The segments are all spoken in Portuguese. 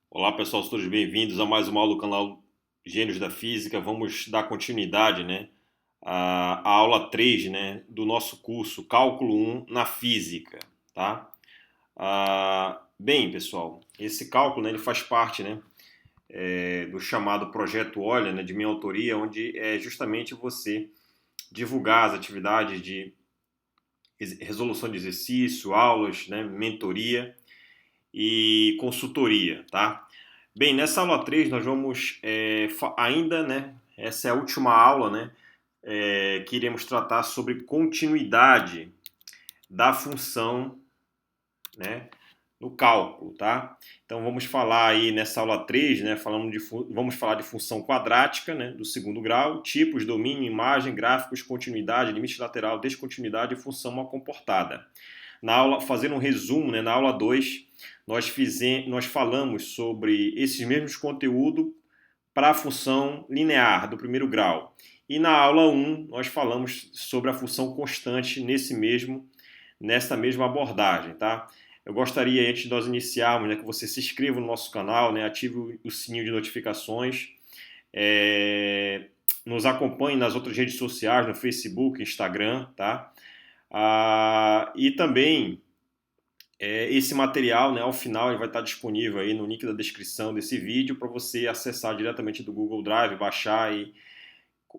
Olá pessoal, todos bem-vindos a mais uma aula do canal Gênios da Física. Vamos dar continuidade, à aula 3, do nosso curso Cálculo 1 na Física, tá? Bem, pessoal, esse cálculo, ele faz parte, do chamado Projeto Olha, de minha autoria, onde é justamente você divulgar as atividades de resolução de exercício, aulas, mentoria e consultoria, tá? Bem, nessa aula 3 nós vamos ainda, essa é a última aula, que iremos tratar sobre continuidade da função, né, no cálculo, tá? Então vamos falar aí nessa aula 3, vamos falar de função quadrática, do segundo grau, tipos, domínio, imagem, gráficos, continuidade, limite lateral, descontinuidade e função mal comportada. Na aula, fazendo um resumo, na aula 2, nós falamos sobre esses mesmos conteúdos para a função linear do primeiro grau. E na aula 1, nós falamos sobre a função constante nessa mesma abordagem, tá? Eu gostaria, antes de nós iniciarmos, que você se inscreva no nosso canal, ative o sininho de notificações, nos acompanhe nas outras redes sociais, no Facebook, Instagram, tá? E também esse material, ao final, ele vai estar disponível aí no link da descrição desse vídeo para você acessar diretamente do Google Drive, baixar e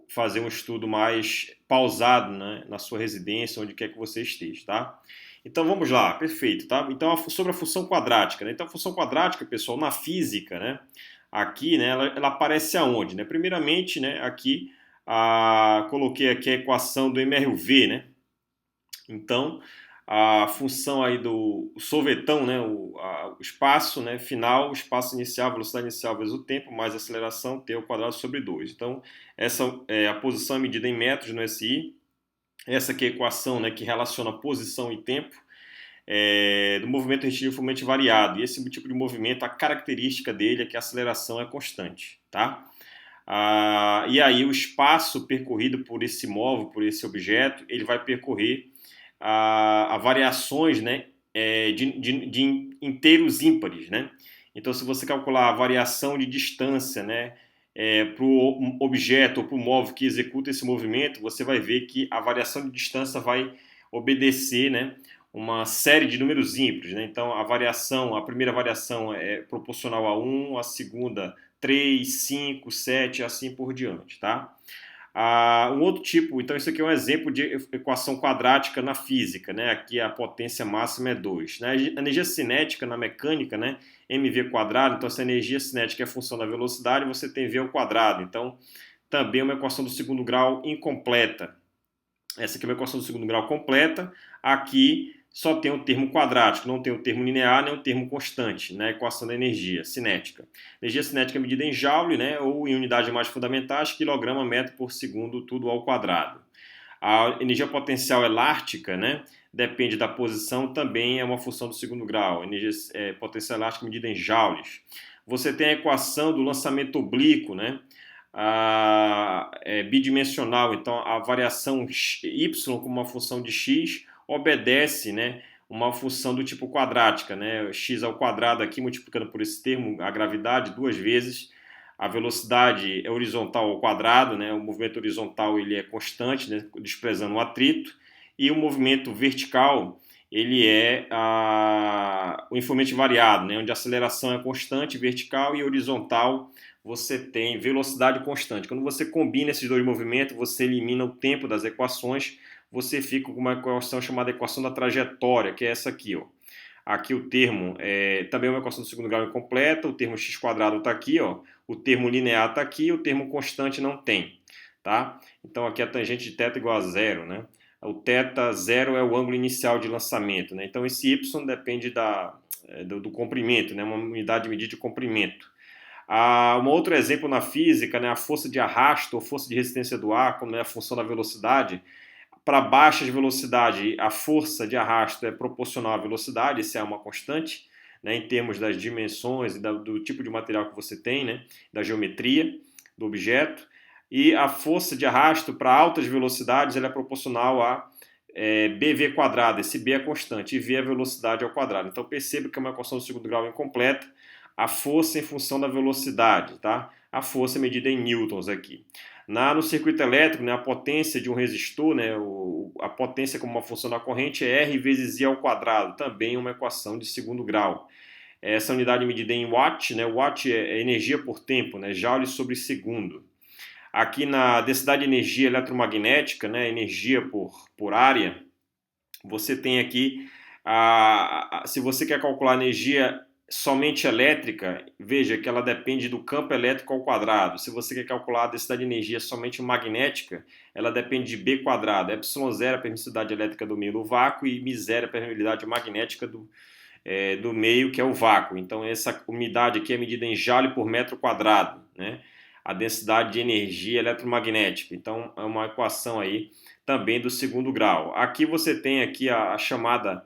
fazer um estudo mais pausado, na sua residência, onde quer que você esteja, tá? Então vamos lá, perfeito, tá? Então sobre a função quadrática, Então a função quadrática, pessoal, na física, aqui, ela aparece aonde, Primeiramente, aqui coloquei aqui a equação do MRV, Então a função aí do sorvetão, o espaço, final, o espaço inicial, velocidade inicial vezes o tempo, mais aceleração, t ao quadrado sobre 2. Então, essa é a posição é medida em metros no SI. Essa aqui é a equação, que relaciona posição e tempo do movimento reticularmente variado. E esse tipo de movimento, a característica dele é que a aceleração é constante, tá? E aí o espaço percorrido por esse móvel, por esse objeto, ele vai percorrer a variações, de inteiros ímpares, Então, se você calcular a variação de distância, para o objeto ou para o móvel que executa esse movimento, você vai ver que a variação de distância vai obedecer, uma série de números ímpares, Então, a primeira variação é proporcional a 1, a segunda 3, 5, 7, assim por diante, tá? Um outro tipo, então isso aqui é um exemplo de equação quadrática na física, Aqui a potência máxima é 2. A energia cinética na mecânica, mv quadrado, então essa energia cinética é função da velocidade, você tem v ao quadrado. Então, também é uma equação do segundo grau incompleta. Essa aqui é uma equação do segundo grau completa. Aqui só tem o termo quadrático, não tem o termo linear nem o termo constante na equação da energia cinética. Energia cinética é medida em joule, ou em unidades mais fundamentais, quilograma metro por segundo, tudo ao quadrado. A energia potencial elástica, depende da posição, também é uma função do segundo grau. Energia potencial elástica medida em joules. Você tem a equação do lançamento oblíquo, bidimensional, então a variação y como uma função de x obedece, uma função do tipo quadrática, x ao quadrado aqui multiplicando por esse termo a gravidade duas vezes, a velocidade é horizontal ao quadrado, o movimento horizontal ele é constante, desprezando o atrito, e o movimento vertical ele é o informante variado, onde a aceleração é constante, vertical, e horizontal você tem velocidade constante. Quando você combina esses dois movimentos, você elimina o tempo das equações, você fica com uma equação chamada equação da trajetória, que é essa aqui, ó. Aqui o termo também é uma equação do segundo grau incompleta, o termo x quadrado está aqui, ó, o termo linear está aqui, o termo constante não tem, tá? Então aqui a tangente de θ igual a zero, O θ zero é o ângulo inicial de lançamento, Então esse y depende do comprimento, uma unidade de medida de comprimento. Um outro exemplo na física, a força de arrasto ou força de resistência do ar, como é a função da velocidade. Para baixas velocidades, a força de arrasto é proporcional à velocidade, isso é uma constante, em termos das dimensões e do tipo de material que você tem, da geometria do objeto. E a força de arrasto para altas velocidades ela é proporcional a bv quadrado, esse b é constante, e v é a velocidade ao quadrado. Então perceba que é uma equação do segundo grau incompleta. a força em função da velocidade, tá? A força é medida em newtons aqui. No circuito elétrico, né, a potência de um resistor, né, a potência como uma função da corrente é R vezes I ao quadrado, também uma equação de segundo grau. Essa unidade medida em watt, né, watt é energia por tempo, né, joule sobre segundo. Aqui na densidade de energia eletromagnética, né, energia por área, você tem aqui, se você quer calcular energia somente elétrica, veja que ela depende do campo elétrico ao quadrado. Se você quer calcular a densidade de energia somente magnética, ela depende de B quadrado. ε0 é a permissividade elétrica do meio do vácuo e μ0 é a permeabilidade magnética do meio, que é o vácuo. Então, essa unidade aqui é medida em joule por metro quadrado, né? A densidade de energia eletromagnética. Então, é uma equação aí também do segundo grau. Aqui você tem aqui a chamada...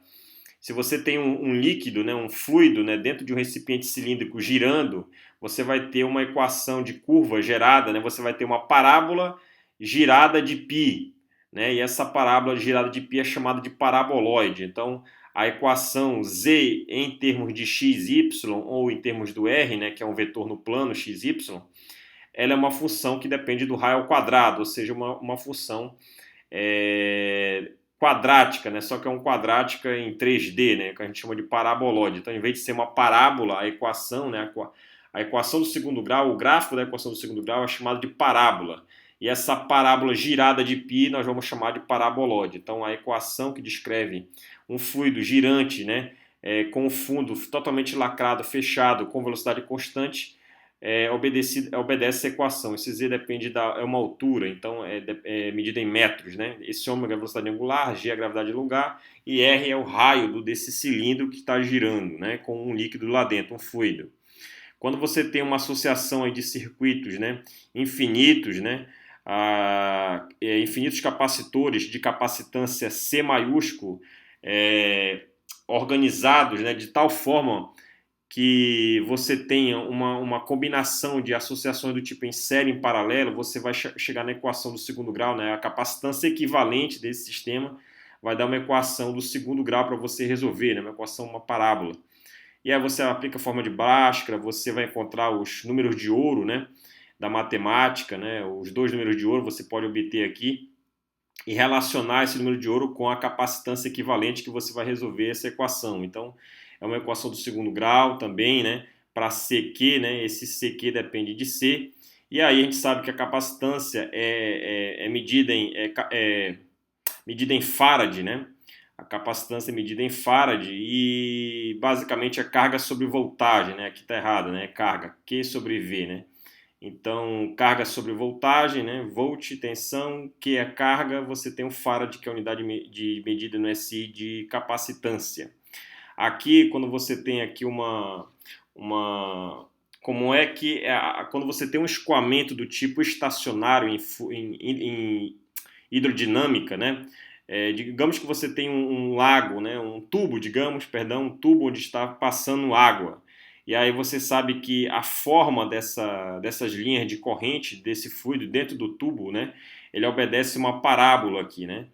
Se você tem um líquido, né, um fluido, né, dentro de um recipiente cilíndrico girando, você vai ter uma equação de curva gerada, né, você vai ter uma parábola girada de π, né, e essa parábola girada de π é chamada de paraboloide. Então, a equação z em termos de x, y, ou em termos do r, né, que é um vetor no plano x, y, ela é uma função que depende do raio ao quadrado, ou seja, uma função quadrática, né? Só que é uma quadrática em 3D, né? Que a gente chama de paraboloide. Então, em vez de ser uma parábola, a equação, né? A equação do segundo grau, o gráfico da equação do segundo grau é chamado de parábola. E essa parábola girada de π nós vamos chamar de paraboloide. Então, a equação que descreve um fluido girante, né? Com o fundo totalmente lacrado, fechado, com velocidade constante, obedece essa equação. Esse z depende é uma altura, então é medida em metros, né? Esse ômega é a velocidade angular, g é a gravidade lugar e r é o raio desse cilindro que está girando, né? Com um líquido lá dentro, um fluido. Quando você tem uma associação aí de circuitos, né? Infinitos, né? Infinitos capacitores de capacitância C maiúsculo, organizados, né? De tal forma que você tenha uma combinação de associações do tipo em série, em paralelo, você vai chegar na equação do segundo grau, né? A capacitância equivalente desse sistema vai dar uma equação do segundo grau para você resolver, né? Uma equação, uma parábola. E aí você aplica a forma de Bhaskara, você vai encontrar os números de ouro, né? Da matemática, né? Os dois números de ouro você pode obter aqui e relacionar esse número de ouro com a capacitância equivalente que você vai resolver essa equação. Então, é uma equação do segundo grau também, né? Para CQ, né? Esse CQ depende de C. E aí a gente sabe que a capacitância é medida em Farad, né? A capacitância é medida em Farad e basicamente é carga sobre voltagem, né? Aqui está errado, né? Carga, Q sobre V, né? Então, carga sobre voltagem, né? Volt, tensão, Q é carga, você tem o Farad, que é a unidade de medida no SI de capacitância. Aqui, quando você tem aqui como é que quando você tem um escoamento do tipo estacionário em hidrodinâmica, né? Digamos que você tem um lago, né? Um tubo onde está passando água. E aí você sabe que a forma dessas linhas de corrente, desse fluido dentro do tubo, né? Ele obedece uma parábola aqui, né?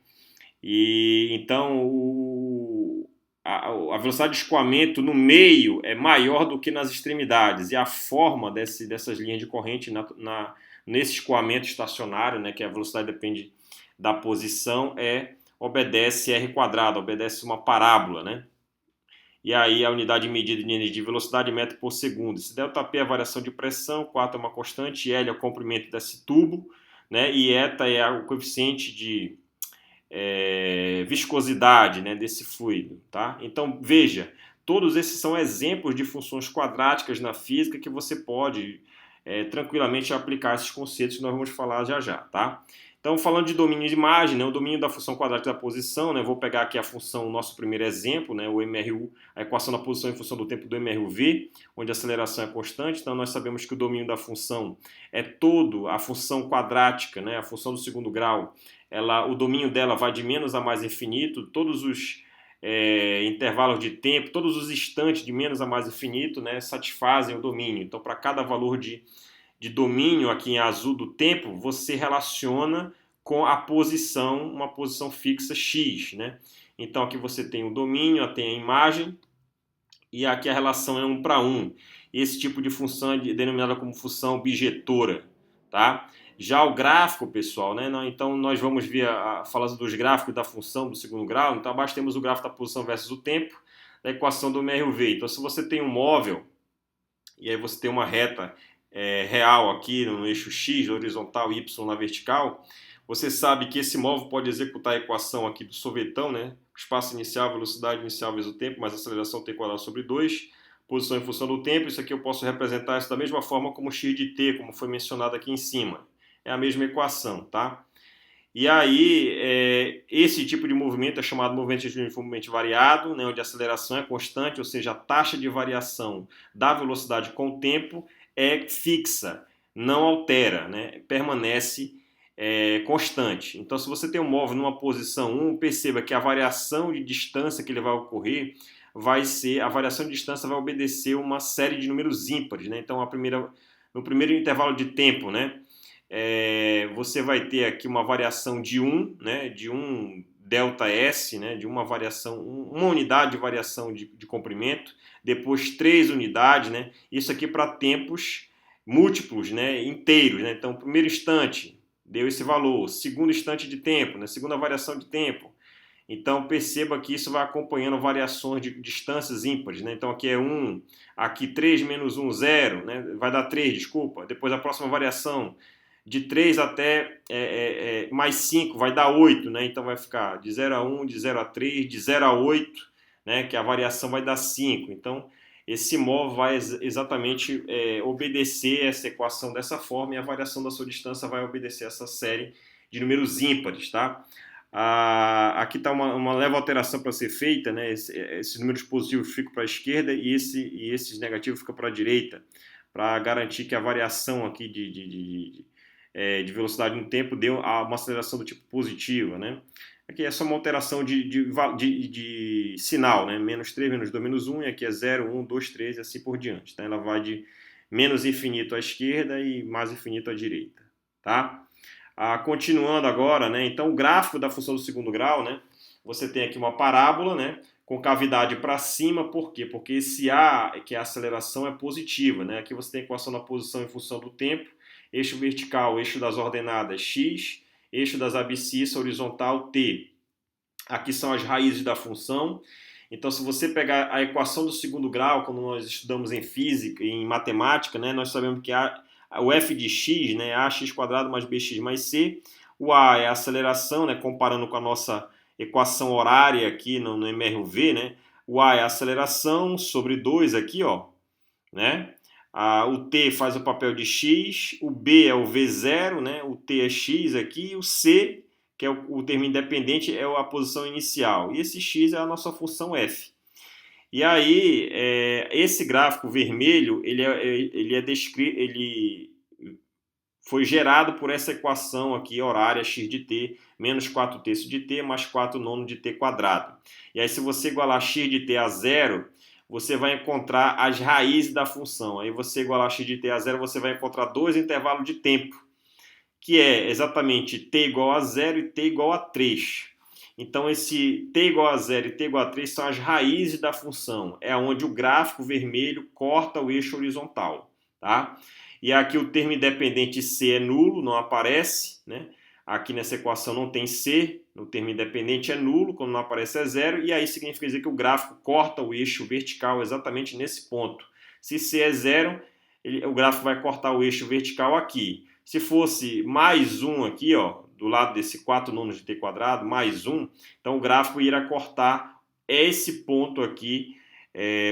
E então a velocidade de escoamento no meio é maior do que nas extremidades. E a forma dessas linhas de corrente nesse escoamento estacionário, né, que a velocidade depende da posição, obedece R quadrado, obedece uma parábola, né? E aí a unidade medida de energia de velocidade metro por segundo. Se ΔP é a variação de pressão, 4 é uma constante, L é o comprimento desse tubo, né? E eta é o coeficiente de viscosidade, né, desse fluido, tá? Então veja, todos esses são exemplos de funções quadráticas na física que você pode tranquilamente aplicar esses conceitos que nós vamos falar já, tá? Então, falando de domínio de imagem, né, o domínio da função quadrática da posição, né, vou pegar aqui a função, o nosso primeiro exemplo, né, o MRU, a equação da posição em função do tempo do MRUV, onde a aceleração é constante. Então, nós sabemos que o domínio da função é todo a função quadrática, né, a função do segundo grau, o domínio dela vai de menos a mais infinito, todos os intervalos de tempo, todos os instantes de menos a mais infinito, né, satisfazem o domínio. Então, para cada valor de domínio aqui em azul do tempo, você relaciona com a posição, uma posição fixa x, né? Então aqui você tem o domínio, tem a imagem, e aqui a relação é 1 para 1. esse tipo de função é denominada como função objetora, tá? Já o gráfico, pessoal, né? Então nós vamos ver falando dos gráficos da função do segundo grau. Então abaixo temos o gráfico da posição versus o tempo, da equação do MRV. Então se você tem um móvel e aí você tem uma reta real aqui no eixo X, horizontal, Y na vertical, você sabe que esse móvel pode executar a equação aqui do sorvetão, né? Espaço inicial, velocidade inicial vezes o tempo, mais aceleração t quadrado sobre 2, posição em função do tempo. Isso aqui eu posso representar isso da mesma forma como x de t, como foi mencionado aqui em cima. É a mesma equação, tá? E aí, esse tipo de movimento é chamado movimento de uniformemente variado, né, onde a aceleração é constante, ou seja, a taxa de variação da velocidade com o tempo é fixa, não altera, né, permanece constante. Então, se você tem um móvel numa posição 1, perceba que a variação de distância que ele vai ocorrer a variação de distância vai obedecer uma série de números ímpares, né? Então, no primeiro intervalo de tempo, né, você vai ter aqui uma variação de 1, né, de 1 delta S, né, de uma variação, uma unidade de variação de comprimento, depois 3 unidades, né, isso aqui para tempos múltiplos, né, inteiros, né, então primeiro instante deu esse valor, segundo instante de tempo, né, segunda variação de tempo. Então perceba que isso vai acompanhando variações de distâncias ímpares, né? Então aqui é 1, aqui 3 menos 1, 0, né? Vai dar 3, desculpa. Depois a próxima variação de 3 até mais 5 vai dar 8, né? Então vai ficar de 0 a 1, de 0 a 3, de 0 a 8, né? Que a variação vai dar 5. Então esse móvel vai exatamente obedecer essa equação dessa forma e a variação da sua distância vai obedecer essa série de números ímpares, tá? Aqui está uma leve alteração para ser feita, né? Esses números positivos ficam para a esquerda e esses negativos ficam para a direita, para garantir que a variação aqui de velocidade no tempo deu uma aceleração do tipo positiva, né? Aqui é só uma alteração de sinal, né? Menos 3, menos 2, menos 1, e aqui é 0, 1, 2, 3 e assim por diante. Tá? Ela vai de menos infinito à esquerda e mais infinito à direita, tá? Continuando agora, né? Então o gráfico da função do segundo grau, né? Você tem aqui uma parábola, né? Com cavidade para cima, por quê? Porque esse A, que é a aceleração, é positiva, né? Aqui você tem a equação da posição em função do tempo, eixo vertical, eixo das ordenadas x, eixo das abscissas, horizontal t. Aqui são as raízes da função. Então, se você pegar a equação do segundo grau, como nós estudamos em física e em matemática, né? Nós sabemos que o f de x, né, ax quadrado mais bx mais c. O a é a aceleração, né, comparando com a nossa equação horária aqui no MRV, né? O a é a aceleração sobre 2 aqui, ó, né? O t faz o papel de x, o b é o v0, né? O t é x aqui, o c, que é o termo independente, é a posição inicial. E esse x é a nossa função f. E aí, esse gráfico vermelho, ele foi gerado por essa equação aqui, horária, x de t, menos 4 terços de t, mais 4 nono de t quadrado. E aí, se você igualar x de t a zero, você vai encontrar as raízes da função. Aí, você igualar x de t a zero, você vai encontrar dois intervalos de tempo, que é exatamente t igual a zero e t igual a 3. Então, esse t igual a 0 e t igual a 3 são as raízes da função. É onde o gráfico vermelho corta o eixo horizontal. Tá? E aqui o termo independente c é nulo, não aparece. Né? Aqui nessa equação não tem c, no termo independente é nulo, quando não aparece é zero. E aí significa dizer que o gráfico corta o eixo vertical exatamente nesse ponto. Se c é zero, o gráfico vai cortar o eixo vertical aqui. Se fosse mais um aqui, ó, do lado desse 4 nonos de t quadrado, mais um, então o gráfico irá cortar esse ponto aqui,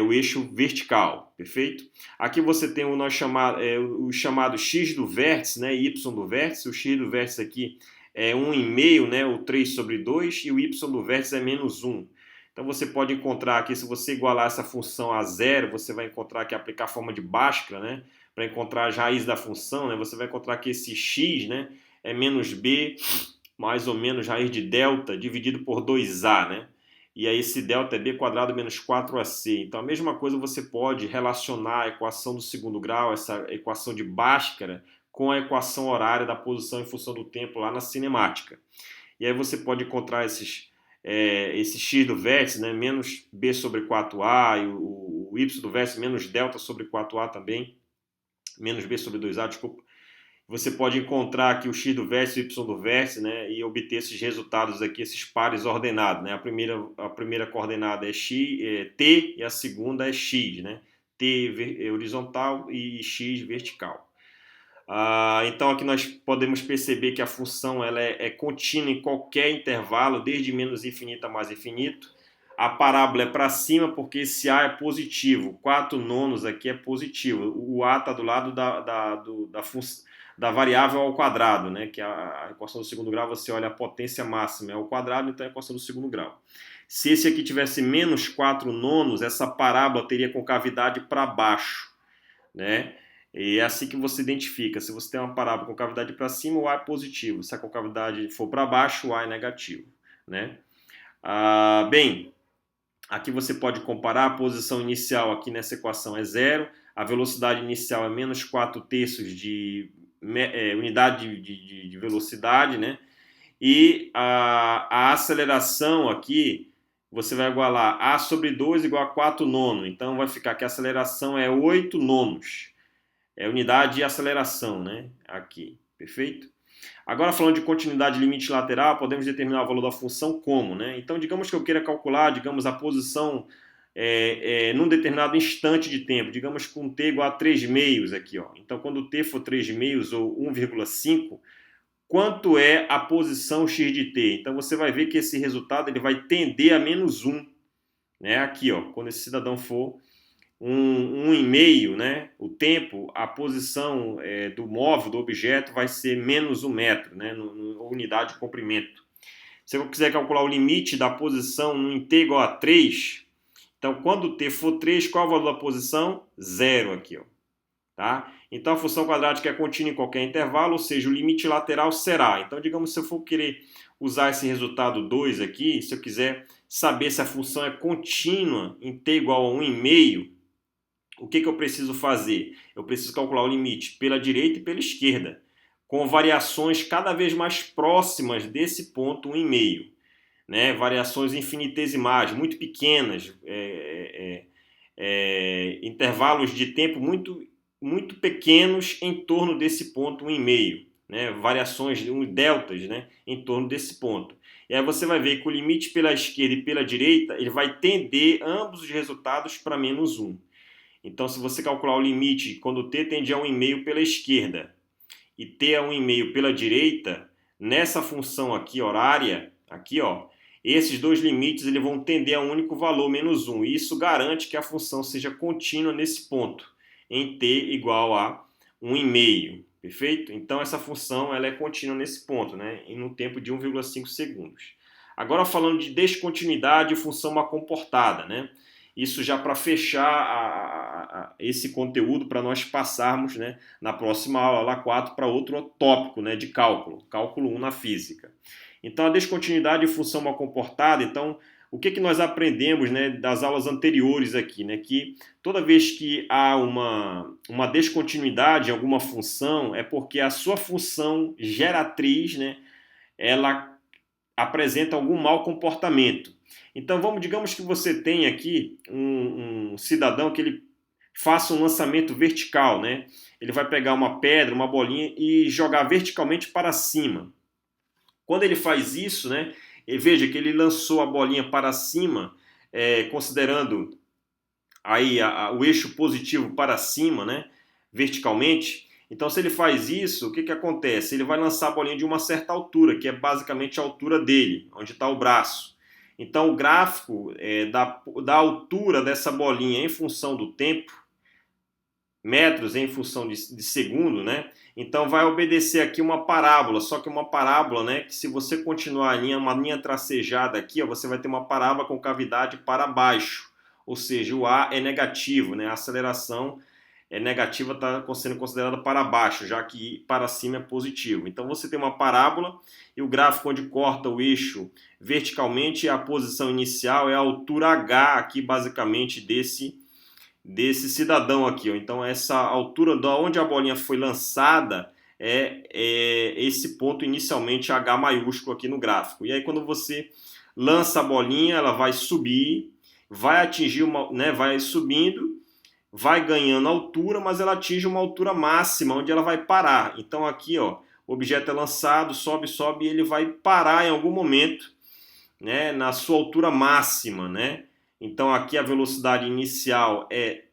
o eixo vertical, perfeito? Aqui você tem o chamado x do vértice, né, y do vértice. O x do vértice aqui é 1,5, né, o 3 sobre 2, e o y do vértice é menos 1. Então você pode encontrar aqui, se você igualar essa função a zero, você vai encontrar que aplicar a forma de Bhaskara, né, para encontrar as raízes da função, né, você vai encontrar que esse x, né, é menos b mais ou menos raiz de delta dividido por 2a, né? E aí esse delta é b quadrado menos 4ac. Então a mesma coisa você pode relacionar a equação do segundo grau, essa equação de Bhaskara, com a equação horária da posição em função do tempo lá na cinemática. E aí você pode encontrar esse x do vértice, né, menos b sobre 4a, e o o y do vértice menos delta sobre 4a também, menos b sobre 2a, desculpa. Você pode encontrar aqui o x do vértice e o y do vértice, né, e obter esses resultados aqui, esses pares ordenados, né? A primeira coordenada é x, t, e a segunda é x, né? T horizontal e x vertical. Então aqui nós podemos perceber que a função ela é contínua em qualquer intervalo, desde menos infinito a mais infinito. A parábola é para cima porque esse A é positivo, 4 nonos aqui é positivo. O A está do lado da variável ao quadrado, né? Que a equação do segundo grau você olha a potência máxima é ao quadrado, então é a equação do segundo grau. Se esse aqui tivesse menos 4 nonos, essa parábola teria concavidade para baixo, né? E é assim que você identifica. Se você tem uma parábola com cavidade para cima, o A é positivo. Se a concavidade for para baixo, o A é negativo, né? Bem, aqui você pode comparar a posição inicial aqui nessa equação é 0, a velocidade inicial é menos 4 terços de unidade de velocidade, né? E a aceleração aqui, você vai igualar A sobre 2 igual a 4 nonos. Então vai ficar que a aceleração é 8 nonos. É unidade de aceleração, né? Aqui, perfeito? Agora, falando de continuidade limite lateral, podemos determinar o valor da função como, né? Então, digamos que eu queira calcular, digamos, a posição num determinado instante de tempo, digamos com t igual a 3 meios aqui, ó. Então, quando t for 3 meios ou 1,5, quanto é a posição x de t? Então, você vai ver que esse resultado ele vai tender a menos 1, né? Aqui, ó, quando esse cidadão for 1,5, né? O tempo, a posição do móvel, do objeto, vai ser menos 1 metro, né? Unidade de comprimento. Se eu quiser calcular o limite da posição em t igual a 3, então quando t for 3, qual é o valor da posição? 0 aqui, ó. Tá? Então a função quadrática é contínua em qualquer intervalo, ou seja, o limite lateral será. Então, digamos, se eu for querer usar esse resultado 2 aqui, se eu quiser saber se a função é contínua em t igual a 1,5, o que eu preciso fazer? Eu preciso calcular o limite pela direita e pela esquerda, com variações cada vez mais próximas desse ponto 1,5. Né? Variações infinitesimais, muito pequenas, intervalos de tempo muito pequenos em torno desse ponto 1,5. Né? Variações, deltas, né? Em torno desse ponto. E aí você vai ver que o limite pela esquerda e pela direita ele vai tender ambos os resultados para menos 1. Então, se você calcular o limite quando t tende a 1,5 pela esquerda e t a 1,5 pela direita, nessa função aqui horária, aqui, ó, esses dois limites eles vão tender a um único valor, menos 1. E isso garante que a função seja contínua nesse ponto, em t igual a 1,5. Perfeito? Então, essa função ela é contínua nesse ponto, né, em um tempo de 1,5 segundos. Agora, falando de descontinuidade e função mal comportada, né? Isso já para fechar esse conteúdo para nós passarmos, né, na próxima aula, aula 4, para outro tópico, né, de cálculo, cálculo 1 na física. Então, a descontinuidade e função mal comportada, então, o que nós aprendemos, né, das aulas anteriores aqui? Né, que toda vez que há uma descontinuidade em alguma função, é porque a sua função geratriz, né, ela apresenta algum mau comportamento. Então, digamos que você tem aqui um cidadão que ele faça um lançamento vertical, né? Ele vai pegar uma pedra, uma bolinha e jogar verticalmente para cima. Quando ele faz isso, né? Veja que ele lançou a bolinha para cima, considerando aí o eixo positivo para cima, né? Verticalmente. Então, se ele faz isso, o que acontece? Ele vai lançar a bolinha de uma certa altura, que é basicamente a altura dele, onde está o braço. Então, o gráfico da altura dessa bolinha em função do tempo, metros em função de segundo, né? Então, vai obedecer aqui uma parábola, só que uma parábola, né? Que se você continuar a linha, uma linha tracejada aqui, ó, você vai ter uma parábola com cavidade para baixo. Ou seja, o A é negativo, né? A aceleração negativa está sendo considerada para baixo, já que para cima é positivo. Então você tem uma parábola e o gráfico onde corta o eixo verticalmente, a posição inicial é a altura H aqui basicamente desse cidadão aqui. Ó. Então essa altura de onde a bolinha foi lançada é esse ponto inicialmente H maiúsculo aqui no gráfico. E aí quando você lança a bolinha, ela vai subir vai atingir vai subindo, vai ganhando altura, mas ela atinge uma altura máxima, onde ela vai parar. Então aqui, ó, o objeto é lançado, sobe, sobe, e ele vai parar em algum momento, né, na sua altura máxima, né? Então aqui a velocidade inicial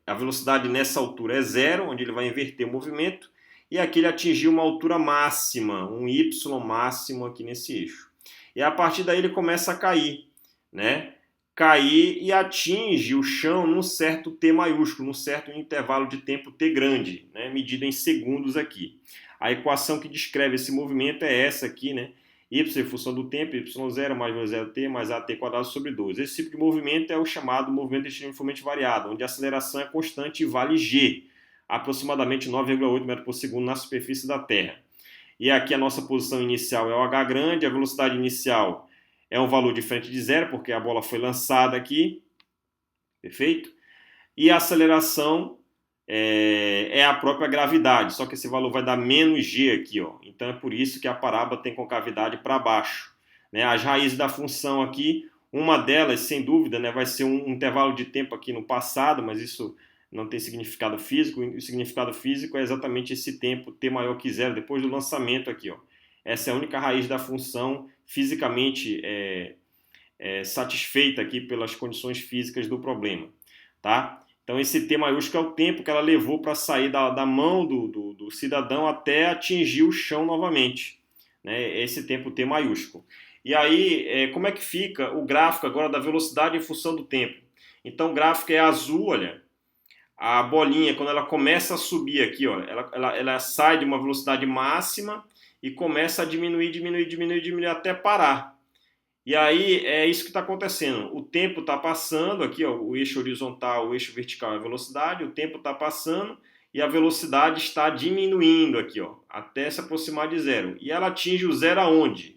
a velocidade nessa altura é zero, onde ele vai inverter o movimento, e aqui ele atingiu uma altura máxima, um y máximo aqui nesse eixo. E a partir daí ele começa a cair, né? Cair e atinge o chão num certo T maiúsculo, num certo intervalo de tempo T grande, né? Medido em segundos aqui. A equação que descreve esse movimento é essa aqui, né? Y em função do tempo, y0 mais v0t mais at quadrado sobre 2. Esse tipo de movimento é o chamado movimento extremamente variado, onde a aceleração é constante e vale g, aproximadamente 9,8 metros por segundo na superfície da Terra. E aqui a nossa posição inicial é o h grande, a velocidade inicial é um valor diferente de zero, porque a bola foi lançada aqui, perfeito? E a aceleração é a própria gravidade, só que esse valor vai dar menos g aqui, ó. Então é por isso que a parábola tem concavidade para baixo, né? As raízes da função aqui, uma delas, sem dúvida, né, vai ser um intervalo de tempo aqui no passado, mas isso não tem significado físico. O significado físico é exatamente esse tempo, t maior que zero, depois do lançamento aqui, ó. Essa é a única raiz da função fisicamente satisfeita aqui pelas condições físicas do problema, tá? Então esse T maiúsculo é o tempo que ela levou para sair da mão do cidadão até atingir o chão novamente, né? Esse tempo T maiúsculo. E aí, como é que fica o gráfico agora da velocidade em função do tempo? Então o gráfico é azul, olha, a bolinha, quando ela começa a subir aqui, ó, ela sai de uma velocidade máxima e começa a diminuir até parar. E aí é isso que está acontecendo. O tempo está passando, aqui ó, o eixo horizontal, o eixo vertical é a velocidade, o tempo está passando e a velocidade está diminuindo aqui, ó, até se aproximar de zero. E ela atinge o zero aonde?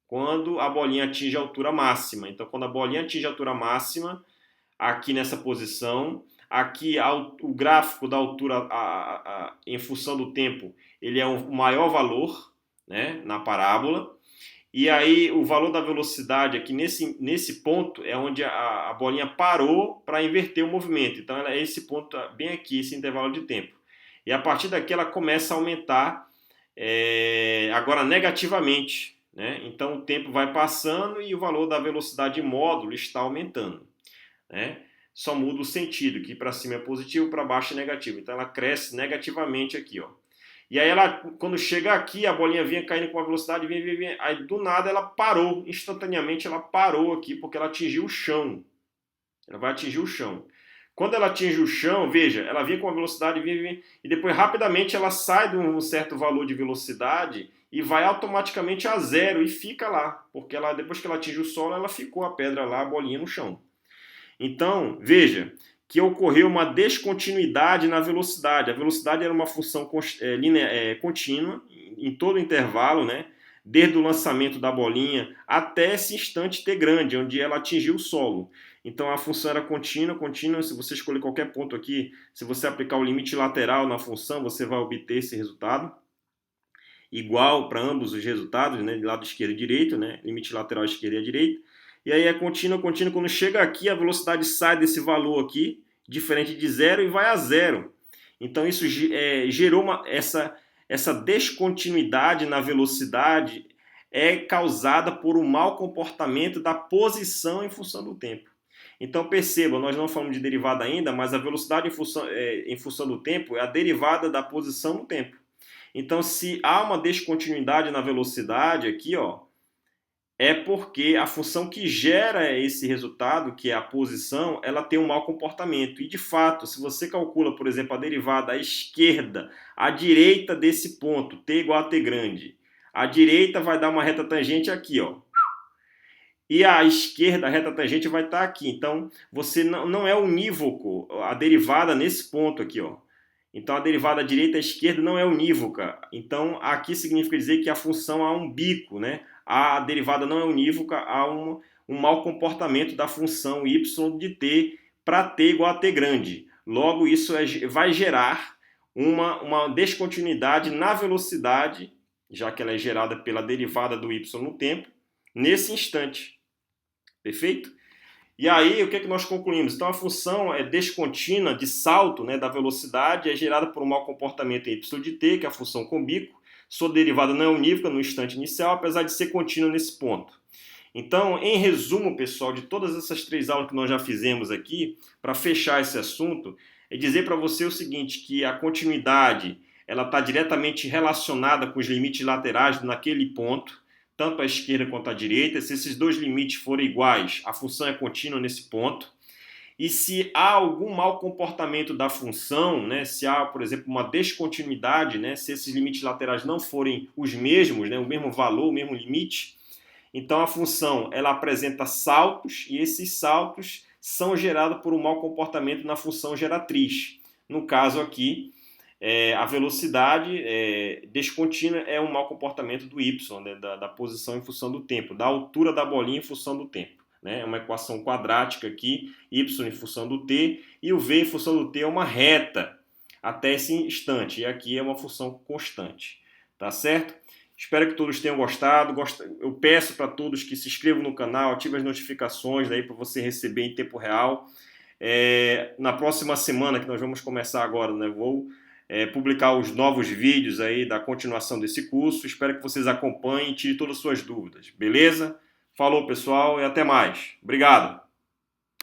Quando a bolinha atinge a altura máxima. Então, quando a bolinha atinge a altura máxima, aqui nessa posição, aqui o gráfico da altura em função do tempo, ele é o maior valor, né, na parábola. E aí o valor da velocidade aqui nesse ponto é onde a bolinha parou para inverter o movimento. Então ela é esse ponto bem aqui, esse intervalo de tempo. E a partir daqui ela começa a aumentar agora negativamente, né? Então o tempo vai passando e o valor da velocidade módulo está aumentando, né? Só muda o sentido, que para cima é positivo, para baixo é negativo. Então ela cresce negativamente aqui, ó. E aí ela, quando chega aqui, a bolinha vinha caindo com uma velocidade, vinha, aí do nada ela parou, instantaneamente ela parou aqui, porque ela atingiu o chão. Ela vai atingir o chão. Quando ela atinge o chão, veja, ela vinha com uma velocidade, vinha, e depois rapidamente ela sai de um certo valor de velocidade e vai automaticamente a zero e fica lá, porque ela, depois que ela atinge o solo, ela ficou a pedra lá, a bolinha no chão. Então, veja que ocorreu uma descontinuidade na velocidade. A velocidade era uma função contínua em todo o intervalo, né? Desde o lançamento da bolinha até esse instante t grande, onde ela atingiu o solo. Então a função era contínua. Se você escolher qualquer ponto aqui, se você aplicar o limite lateral na função, você vai obter esse resultado. Igual para ambos os resultados, né? De lado esquerdo e direito, né? Limite lateral esquerda e direita. E aí é contínua. Quando chega aqui, a velocidade sai desse valor aqui, diferente de zero, e vai a zero. Então isso gerou essa descontinuidade na velocidade é causada por um mau comportamento da posição em função do tempo. Então perceba, nós não falamos de derivada ainda, mas a velocidade em função do tempo é a derivada da posição no tempo. Então se há uma descontinuidade na velocidade aqui, ó, é porque a função que gera esse resultado, que é a posição, ela tem um mau comportamento. E de fato, se você calcula, por exemplo, a derivada à esquerda, à direita desse ponto, t igual a t grande, a direita vai dar uma reta tangente aqui, ó. E a esquerda, a reta tangente, vai estar aqui. Então, você não é unívoco a derivada nesse ponto aqui, ó. Então, a derivada direita à esquerda não é unívoca. Então, aqui significa dizer que a função há um bico, né? A derivada não é unívoca, há um mau comportamento da função y de t para t igual a t grande. Logo, isso vai gerar uma descontinuidade na velocidade, já que ela é gerada pela derivada do y no tempo, nesse instante. Perfeito? E aí, o que é que nós concluímos? Então, a função é descontínua de salto, né, da velocidade é gerada por um mau comportamento em y de t, que é a função com bico. Sua derivada não é unívoca no instante inicial, apesar de ser contínua nesse ponto. Então, em resumo, pessoal, de todas essas 3 aulas que nós já fizemos aqui, para fechar esse assunto, é dizer para você o seguinte, que a continuidade ela está diretamente relacionada com os limites laterais naquele ponto, tanto à esquerda quanto à direita. Se esses dois limites forem iguais, a função é contínua nesse ponto. E se há algum mau comportamento da função, né, se há, por exemplo, uma descontinuidade, né, se esses limites laterais não forem os mesmos, né, o mesmo valor, o mesmo limite, então a função ela apresenta saltos e esses saltos são gerados por um mau comportamento na função geratriz. No caso aqui, a velocidade descontínua é um mau comportamento do y, né, da posição em função do tempo, da altura da bolinha em função do tempo. Né? É uma equação quadrática aqui, y em função do t, e o v em função do t é uma reta até esse instante, e aqui é uma função constante. Tá certo? Espero que todos tenham gostado. Eu peço para todos que se inscrevam no canal, ativem as notificações aí para você receber em tempo real. Na próxima semana, que nós vamos começar agora, né, vou publicar os novos vídeos aí da continuação desse curso. Espero que vocês acompanhem e tirem todas as suas dúvidas. Beleza? Falou, pessoal, e até mais. Obrigado!